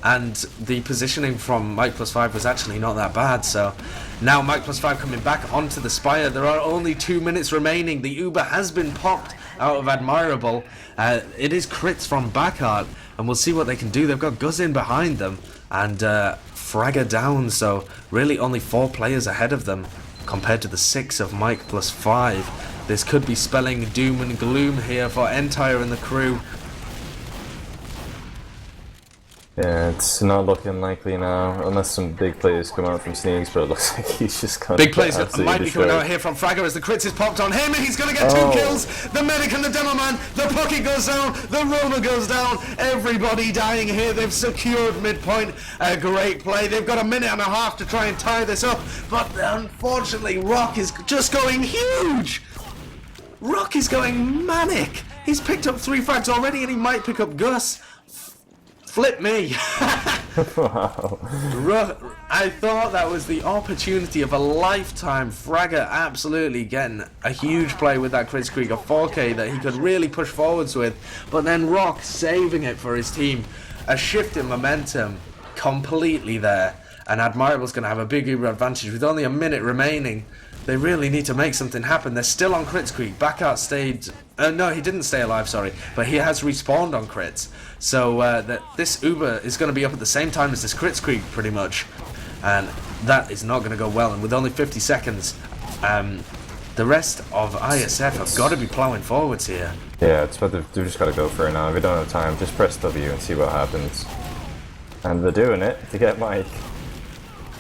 and the positioning from Mike+5 was actually not that bad. So now Mike+5 coming back onto the Spire. There are only 2 minutes remaining. The Uber has been popped out of Admirable. It is crits from Bakart, and we'll see what they can do. They've got Guz in behind them, and Fragger down, so really only 4 players ahead of them compared to the 6 of Mike+5. This could be spelling doom and gloom here for Entire and the crew. Yeah, it's not looking likely now, unless some big players come out from Sneaks, but it looks like he's just going to big players might be coming out here from Fragger as the crits is popped on him, and he's going to get 2 kills. The medic and the demo man, the pocket goes down, the roller goes down, everybody dying here. They've secured midpoint. A great play. They've got 1.5 minutes to try and tie this up, but unfortunately Rock is just going huge. Rock is going manic. He's picked up 3 frags already, and he might pick up Gus. Flip me. Wow. I thought that was the opportunity of a lifetime. Fragger absolutely getting a huge play with that Chris Krieger 4K that he could really push forwards with, but then Rock saving it for his team. A shift in momentum completely there, and Admirable's going to have a big Uber advantage with only 1 minute remaining. They really need to make something happen. They're still on Crits Creek. Bakart stayed... no, he didn't stay alive, sorry. But he has respawned on Crits. So this Uber is going to be up at the same time as this Crits Creek, pretty much. And that is not going to go well. And with only 50 seconds, the rest of ISF have got to be plowing forwards here. Yeah, it's what they've just got to go for it now. If we don't have time, just press W and see what happens. And they're doing it to get Mike.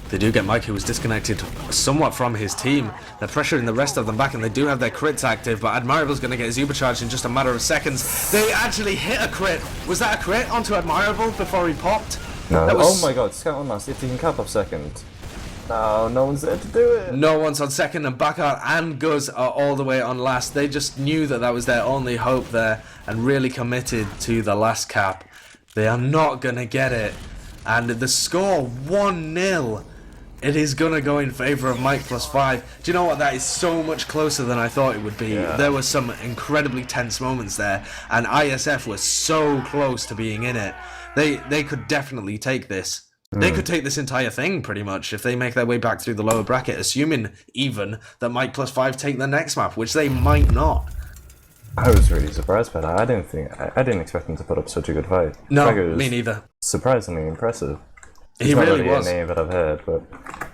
They do get Mike, who was disconnected somewhat from his team. They're pressuring the rest of them back, and they do have their crits active, but Admirable's going to get his Ubercharge in just a matter of seconds. They actually hit a crit. Was that a crit onto Admirable before he popped? No. That was... Oh my god, Scout on last. If he can cap off second. No, no one's there to do it. No one's on second, and Bakar and Guz are all the way on last. They just knew that that was their only hope there and really committed to the last cap. They are not going to get it. And the score, 1-0. It is going to go in favour of Mike+5. Do you know what? That is so much closer than I thought it would be. Yeah. There were some incredibly tense moments there, and ISF was so close to being in it. They could definitely take this. They could take this entire thing, pretty much, if they make their way back through the lower bracket, assuming even that Mike+5 take the next map, which they might not. I was really surprised by that. I didn't expect them to put up such a good fight. No, Like, it was me neither. surprisingly impressive. He It's not really really was. a name that I've heard, but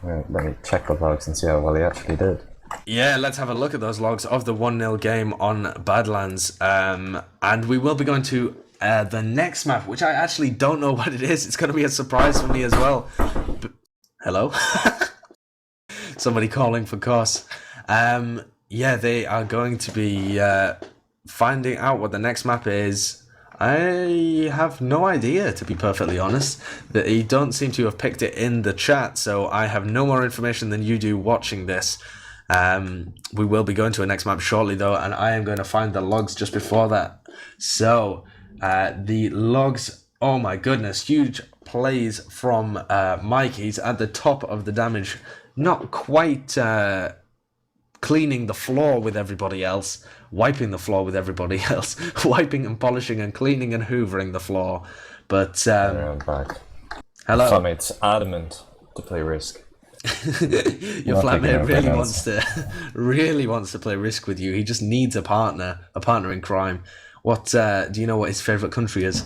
let me check the logs and see how well he actually did. Yeah, let's have a look at those logs of the 1-0 game on Badlands. And we will be going to the next map, which I actually don't know what it is. It's going to be a surprise for me as well. Hello? Somebody calling for Cos. Yeah, they are going to be finding out what the next map is. I have no idea, to be perfectly honest. They don't seem to have picked it in the chat, so I have no more information than you do watching this. We will be going to a next map shortly, though, and I am going to find the logs just before that. So, the logs, oh my goodness, huge plays from Mike. He's at the top of the damage, not quite cleaning the floor with everybody else, wiping the floor with everybody else, wiping and polishing and cleaning and hoovering the floor. But Yeah, I'm back. hello, Flatmate's adamant to play Risk. your Not flatmate picking up really balance. really wants to play Risk with you. He just needs a partner in crime. What do you know what his favorite country is?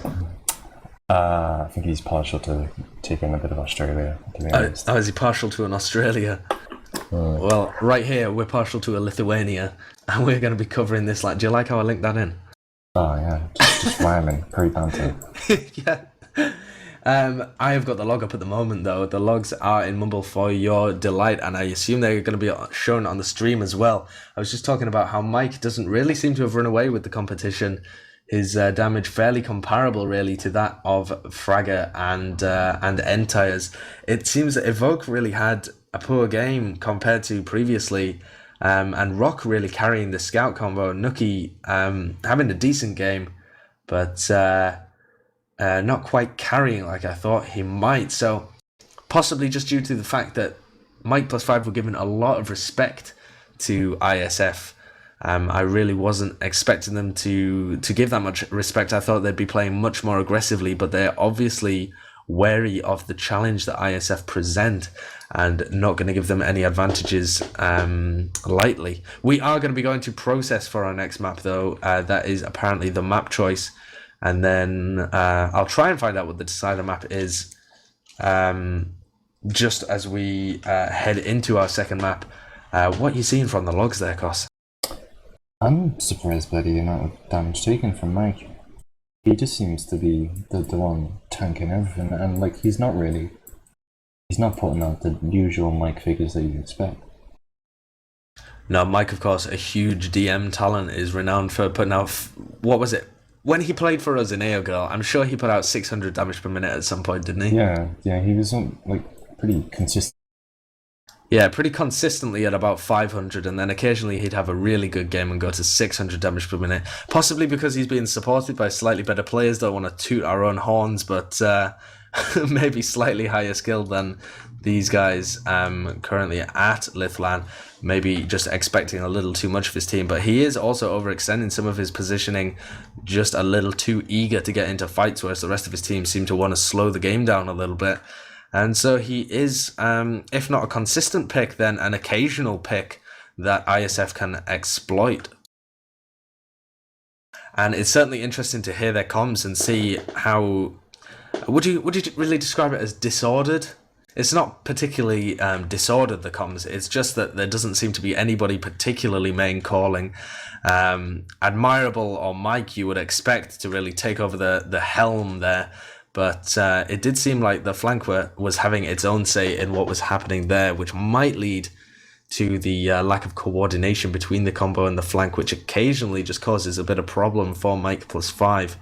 I think he's partial to taking a bit of Australia, to be honest. Oh, is he partial to an Australia? Well, right here we're partial to a Lithuania, and we're going to be covering this. Like, do you like how I linked that in? Oh yeah, just rhyming, pre-banter. Yeah. I have got the log up at the moment, though. The logs are in Mumble for your delight, and I assume they're going to be shown on the stream as well. I was just talking about how Mike doesn't really seem to have run away with the competition. His damage fairly comparable, really, to that of Fragger and Entires. It seems that Evoke really had a poor game compared to previously, and Rock really carrying the scout combo. Nuki having a decent game, but not quite carrying like I thought he might. So possibly just due to the fact that Mike+5 were given a lot of respect to ISF. I really wasn't expecting them to give that much respect. I thought they'd be playing much more aggressively, but they're obviously wary of the challenge that ISF present and not going to give them any advantages lightly. We are going to be going to process for our next map, though. That is apparently the map choice. And then I'll try and find out what the decider map is just as we head into our second map. What are you seeing from the logs there, Cos? I'm surprised by the amount of damage taken from Mike. He just seems to be the one tanking everything, and like he's not putting out the usual Mike figures that you expect. No, Mike, of course, a huge DM talent, is renowned for putting out, what was it? When he played for us in AO Girl, I'm sure he put out 600 damage per minute at some point, didn't he? Yeah, he was like pretty consistent. Yeah, pretty consistently at about 500, and then occasionally he'd have a really good game and go to 600 damage per minute. Possibly because he's being supported by slightly better players. Don't want to toot our own horns, but maybe slightly higher skilled than these guys currently at Lithlan. Maybe just expecting a little too much of his team, but he is also overextending some of his positioning, just a little too eager to get into fights, whereas the rest of his team seem to want to slow the game down a little bit. And so he is, if not a consistent pick, then an occasional pick that ISF can exploit. And it's certainly interesting to hear their comms and see how... Would you really describe it as disordered? It's not particularly disordered, the comms. It's just that there doesn't seem to be anybody particularly main calling. Admirable or Mike, you would expect to really take over the helm there. But it did seem like the flank was having its own say in what was happening there, which might lead to the lack of coordination between the combo and the flank, which occasionally just causes a bit of problem for Mike+5.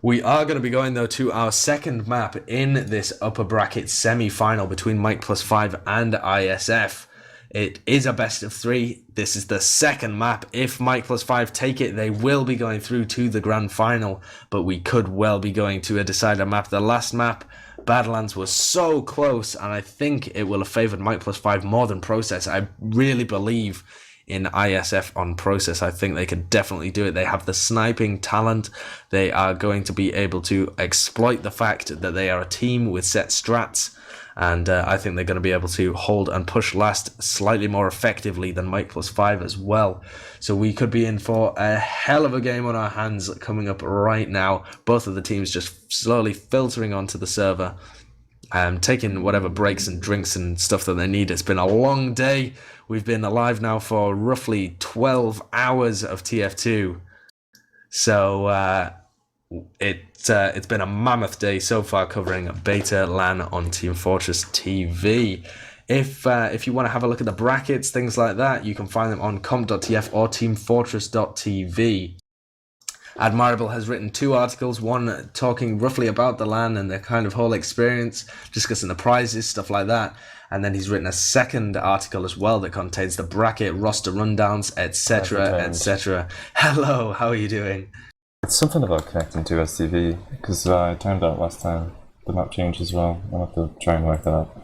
We are going to be going, though, to our second map in this upper bracket semi-final between Mike+5 and IsF. It is a best of 3. This is the second map. If Mike+5 take it, they will be going through to the grand final, but we could well be going to a decider map. The last map, Badlands, was so close, and I think it will have favoured Mike+5 more than Process. I really believe in IsF on Process. I think they could definitely do it. They have the sniping talent. They are going to be able to exploit the fact that they are a team with set strats, and I think they're going to be able to hold and push last slightly more effectively than Mike+5 as well. So we could be in for a hell of a game on our hands coming up right now. Both of the teams just slowly filtering onto the server, taking whatever breaks and drinks and stuff that they need. It's been a long day. We've been alive now for roughly 12 hours of TF2. So it's been a mammoth day so far covering beta LAN on Team Fortress TV. If you want to have a look at the brackets, things like that, you can find them on comp.tf or teamfortress.tv. Admirable has written 2 articles, one talking roughly about the LAN and the kind of whole experience, discussing the prizes, stuff like that. And then he's written a second article as well that contains the bracket, roster rundowns, etc., etc. Hello, how are you doing? It's something about connecting to STV, because I turned out last time the map changed as well. I'll have to try and work that out.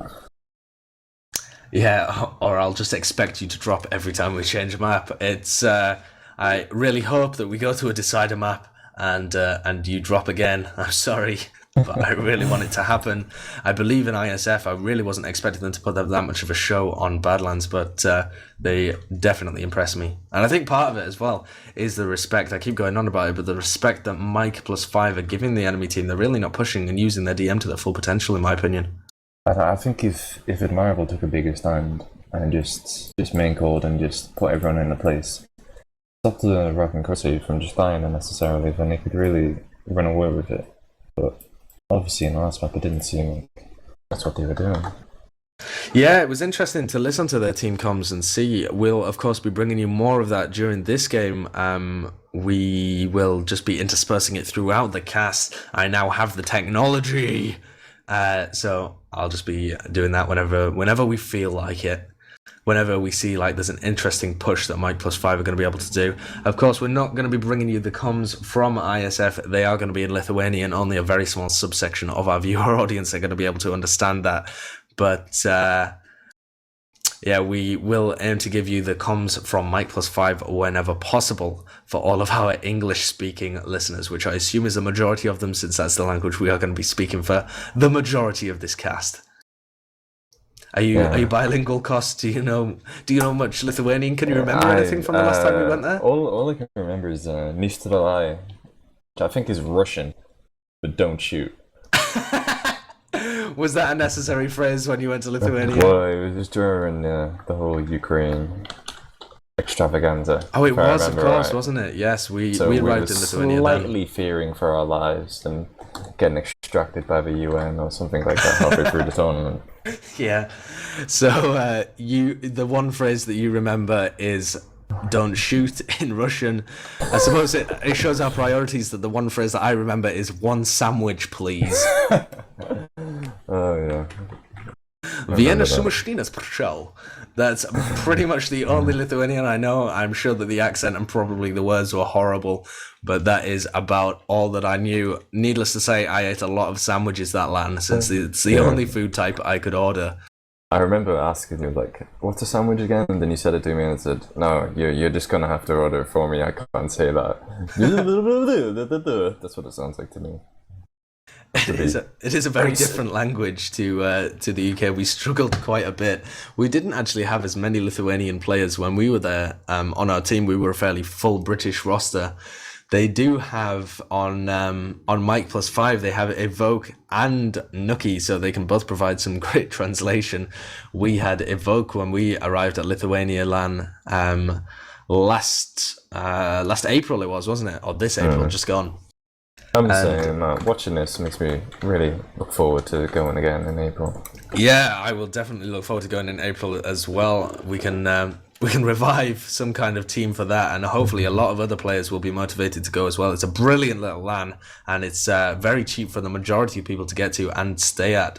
Yeah, or I'll just expect you to drop every time we change a map. It's I really hope that we go to a decider map and you drop again. I'm sorry, but I really want it to happen. I believe in IsF. I really wasn't expecting them to put up that much of a show on Badlands, but they definitely impressed me. And I think part of it as well is the respect. I keep going on about it, but the respect that Mike+5 are giving the enemy team. They're really not pushing and using their DM to their full potential, in my opinion. I think if Admirable took a bigger stand and just main called and just put everyone in a place, stop the Rock and Crusade from just dying unnecessarily, then they could really run away with it. But obviously in the last map it didn't seem like that's what they were doing. Yeah, it was interesting to listen to their team comms and see. We'll of course be bringing you more of that during this game. We will just be interspersing it throughout the cast. I now have the technology, so I'll just be doing that whenever we feel like it. Whenever we see like there's an interesting push that Mike+5 are going to be able to do. Of course, we're not going to be bringing you the comms from IsF. They are going to be in Lithuanian. Only a very small subsection of our viewer audience are going to be able to understand that. But yeah, we will aim to give you the comms from Mike+5 whenever possible for all of our English-speaking listeners, which I assume is the majority of them, since that's the language we are going to be speaking for the majority of this cast. Are you bilingual, Kost? Do you know much Lithuanian? Can you remember anything from the last time we went there? All I can remember is "Nishtralai," which I think is Russian, but don't shoot. Was that a necessary phrase when you went to Lithuania? Well, it was during the whole Ukraine extravaganza. Oh, it was, of course, right? Wasn't it? Yes, we arrived in Lithuania slightly fearing for our lives and getting extracted by the UN or something like that halfway through the tournament. Yeah. So the one phrase that you remember is "don't shoot" in Russian. I suppose it shows our priorities that the one phrase that I remember is "one sandwich, please." Oh yeah. Vienna Sumashtinas Prchel. That's pretty much the only Lithuanian I know. I'm sure that the accent and probably the words were horrible, but that is about all that I knew. Needless to say, I ate a lot of sandwiches that LAN, since it's the only food type I could order. I remember asking you, like, what's a sandwich again? And then you said it to me and I said, no, you're just gonna have to order it for me. I can't say that. That's what it sounds like to me. It is a very different language to the UK. We struggled quite a bit. We didn't actually have as many Lithuanian players when we were there. On our team, we were a fairly full British roster. they do have on Mike+5, they have Evoke and Nuki, so they can both provide some great translation. We had Evoke when we arrived at Lithuania LAN last April, it was, wasn't it? Or this April, just gone. I'm saying, watching this makes me really look forward to going again in April. Yeah, I will definitely look forward to going in April as well. We can revive some kind of team for that, and hopefully a lot of other players will be motivated to go as well. It's a brilliant little LAN, and it's very cheap for the majority of people to get to and stay at.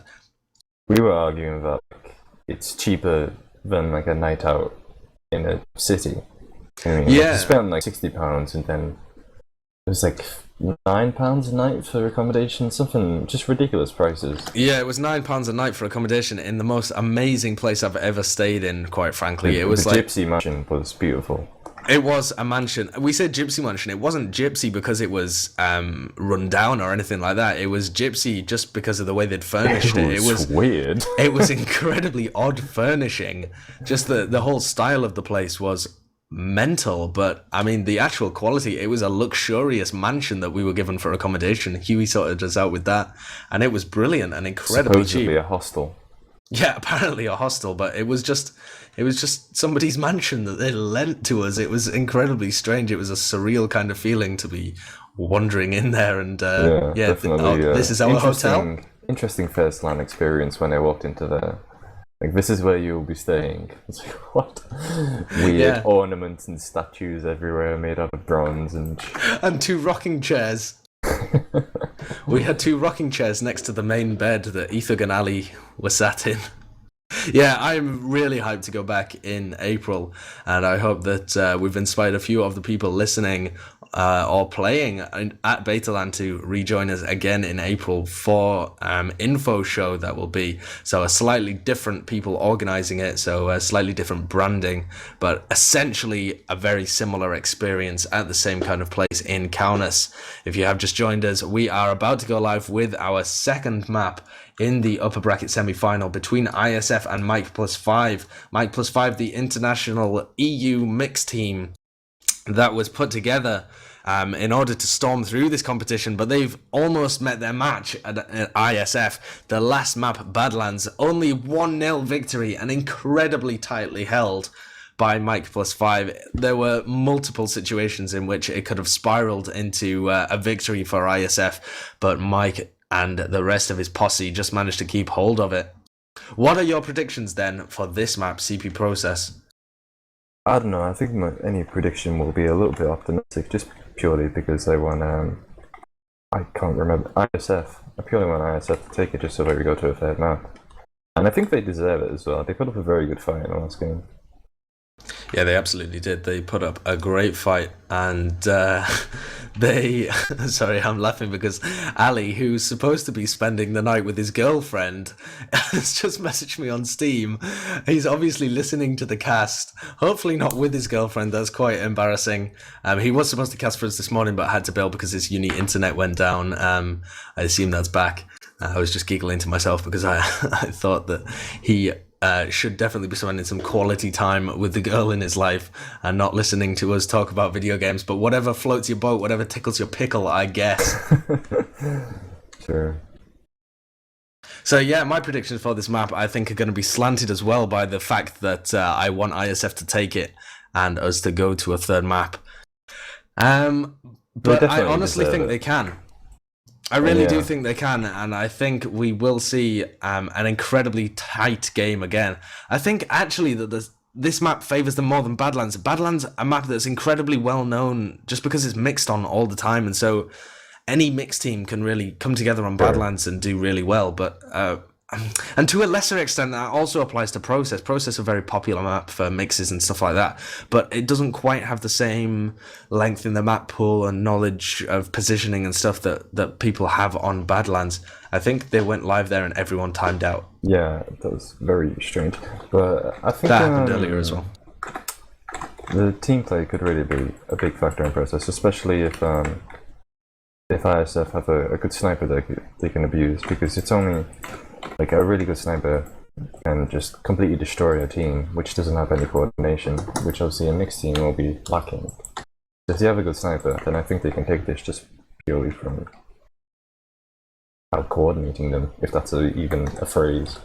We were arguing that it's cheaper than like a night out in a city. I mean, Yeah. you spend like £60 and then it was like £9 a night for accommodation, something just ridiculous prices. Yeah, it was £9 a night for accommodation in the most amazing place I've ever stayed in, quite frankly. It was the like Gypsy Mansion was beautiful. It was a mansion. We said gypsy mansion. It wasn't gypsy because it was run down or anything like that. It was gypsy just because of the way they'd furnished it. It was weird. It was incredibly odd furnishing. Just the whole style of the place was mental, but I mean the actual quality, it was a luxurious mansion that we were given for accommodation. Huey sorted us out with that, and it was brilliant and incredibly Supposedly cheap. a hostel. Yeah, apparently a hostel, but it was just somebody's mansion that they lent to us. It was incredibly strange. It was a surreal kind of feeling to be wandering in there and definitely. This is our hotel. Interesting first LAN experience when I walked into there. Like, this is where you'll be staying. It's like, what? Weird ornaments and statues everywhere made out of bronze and 2 rocking chairs. We had 2 rocking chairs next to the main bed that Ethan and Ali were sat in. Yeah, I'm really hyped to go back in April, and I hope that we've inspired a few of the people listening or playing at Betaland to rejoin us again in April for info show that will be. So a slightly different people organizing it, so a slightly different branding, but essentially a very similar experience at the same kind of place in Kaunas. If you have just joined us, we are about to go live with our second map in the upper bracket semi-final between IsF and Mike+5. Mike+5, the international EU mixed team that was put together in order to storm through this competition, but they've almost met their match at IsF. The last map, Badlands, only 1-0 victory and incredibly tightly held by Mike+5. There were multiple situations in which it could have spiraled into a victory for IsF, but Mike and the rest of his posse just managed to keep hold of it. What are your predictions then for this map, CP Process? I don't know, I think any prediction will be a little bit optimistic, just purely because I want, I can't remember, IsF. I purely want IsF to take it just so that we go to a third map. And I think they deserve it as well. They put up a very good fight in the last game. Yeah, they absolutely did. They put up a great fight, and they... Sorry, I'm laughing because Ali, who's supposed to be spending the night with his girlfriend, has just messaged me on Steam. He's obviously listening to the cast, hopefully not with his girlfriend. That's quite embarrassing. He was supposed to cast for us this morning, but had to bail because his uni internet went down. I assume that's back. I was just giggling to myself because I thought that he... should definitely be spending some quality time with the girl in his life and not listening to us talk about video games. But whatever floats your boat, whatever tickles your pickle, I guess. Sure. So yeah, my predictions for this map I think are going to be slanted as well by the fact that I want IsF to take it and us to go to a third map. But I honestly think they can. I really do think they can, and I think we will see an incredibly tight game again. I think actually that this map favours them more than Badlands. Badlands, a map that's incredibly well known just because it's mixed on all the time, and so any mixed team can really come together on Badlands and do really well. But and to a lesser extent, that also applies to Process. Process is a very popular map for mixes and stuff like that, but it doesn't quite have the same length in the map pool and knowledge of positioning and stuff that people have on Badlands. I think they went live there and everyone timed out. Yeah, that was very strange. But I think that happened earlier as well. The team play could really be a big factor in Process, especially if IsF have a good sniper they can abuse, because it's only like a really good sniper can just completely destroy a team which doesn't have any coordination, which obviously a mixed team will be lacking. If you have a good sniper, then I think they can take this just purely from out coordinating them, if that's even a phrase.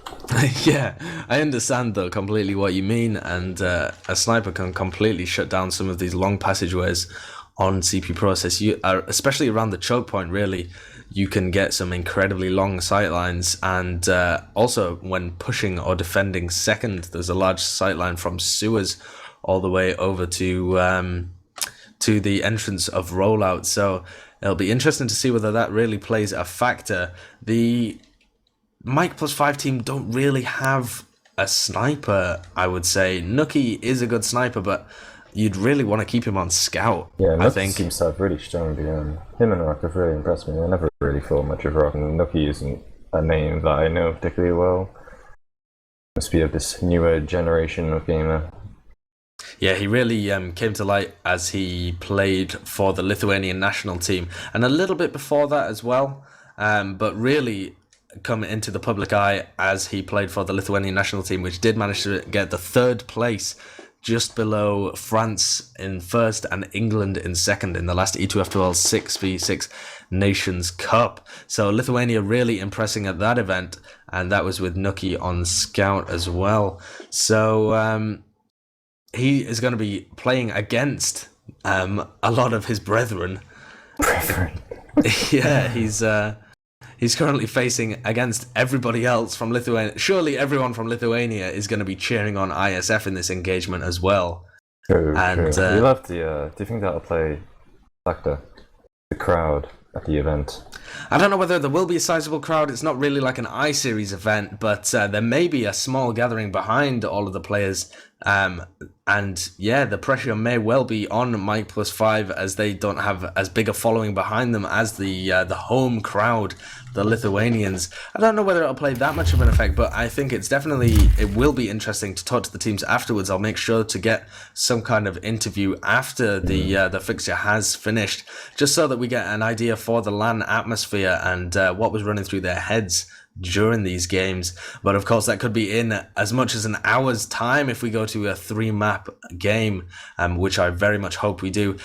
Yeah, I understand though completely what you mean, and a sniper can completely shut down some of these long passageways on CP process. You are, especially around the choke point, really, you can get some incredibly long sight lines, and also when pushing or defending second, there's a large sight line from sewers all the way over to the entrance of rollout. So it'll be interesting to see whether that really plays a factor. The Mike+5 team don't really have a sniper, I would say. Nookie is a good sniper, but you'd really want to keep him on scout. Yeah, I Nookie think. seems to have really strong DM. Him and Rock have really impressed me. I never really thought much of Rock, and Nookie isn't a name that I know particularly well. Must be of this newer generation of gamer. Yeah, he really came to light as he played for the Lithuanian national team, and a little bit before that as well, but really come into the public eye as he played for the Lithuanian national team, which did manage to get the third place, just below France in first and England in second in the last E2F12 6v6 Nations Cup. So Lithuania really impressing at that event, and that was with Nookie on scout as well. So he is going to be playing against a lot of his brethren. Yeah, he's currently facing against everybody else from Lithuania. Surely everyone from Lithuania is going to be cheering on ISF in this engagement as well. True, And, true. You love the. Do you think that'll play factor? The crowd at the event. I don't know whether there will be a sizable crowd. It's not really like an I-Series event, but there may be a small gathering behind all of the players. And yeah, the pressure may well be on Mike+5 as they don't have as big a following behind them as the home crowd, the Lithuanians. I don't know whether it'll play that much of an effect, but I think it will be interesting to talk to the teams afterwards. I'll make sure to get some kind of interview after the fixture has finished, just so that we get an idea for the LAN atmosphere and what was running through their heads during these games. But of course that could be in as much as an hour's time if we go to a 3-map game, which I very much hope we do.